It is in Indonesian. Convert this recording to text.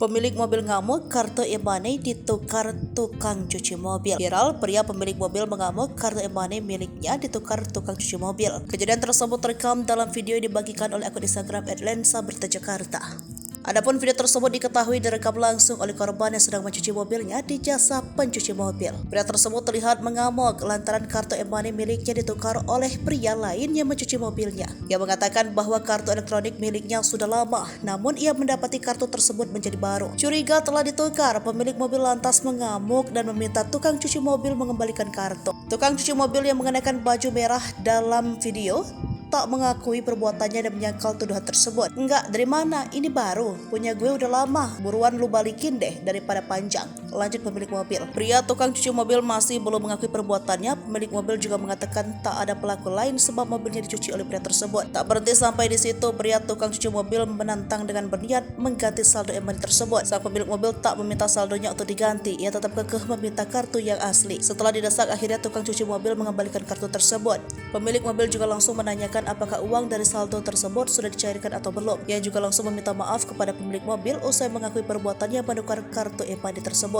Pemilik mobil ngamuk, kartu e-money ditukar tukang cuci mobil. Viral, pria pemilik mobil mengamuk, kartu e-money miliknya ditukar tukang cuci mobil. Kejadian tersebut terekam dalam video yang dibagikan oleh akun Instagram @lensa_berita_jakarta. Adapun video tersebut diketahui direkam langsung oleh korban yang sedang mencuci mobilnya di jasa pencuci mobil. Pria tersebut terlihat mengamuk lantaran kartu e-money miliknya ditukar oleh pria lain yang mencuci mobilnya. Ia mengatakan bahwa kartu elektronik miliknya sudah lama, namun ia mendapati kartu tersebut menjadi baru. Curiga telah ditukar, pemilik mobil lantas mengamuk dan meminta tukang cuci mobil mengembalikan kartu. Tukang cuci mobil yang mengenakan baju merah dalam video tak mengakui perbuatannya dan menyangkal tuduhan tersebut. Enggak, dari mana? Ini baru. Punya gue udah lama. Buruan lu balikin deh daripada panjang. Lanjut pemilik mobil. Pria tukang cuci mobil masih belum mengakui perbuatannya. Pemilik mobil juga mengatakan tak ada pelaku lain sebab mobilnya dicuci oleh pria tersebut. Tak berhenti sampai di situ, pria tukang cuci mobil menantang dengan berniat mengganti saldo e-money tersebut. Sang pemilik mobil tak meminta saldonya untuk diganti. Ia tetap kekeh meminta kartu yang asli. Setelah didesak, akhirnya tukang cuci mobil mengembalikan kartu tersebut. Pemilik mobil juga langsung menanyakan apakah uang dari saldo tersebut sudah dicairkan atau belum. Ia juga langsung meminta maaf kepada pemilik mobil usai mengakui perbuatannya menukar kartu e-money tersebut.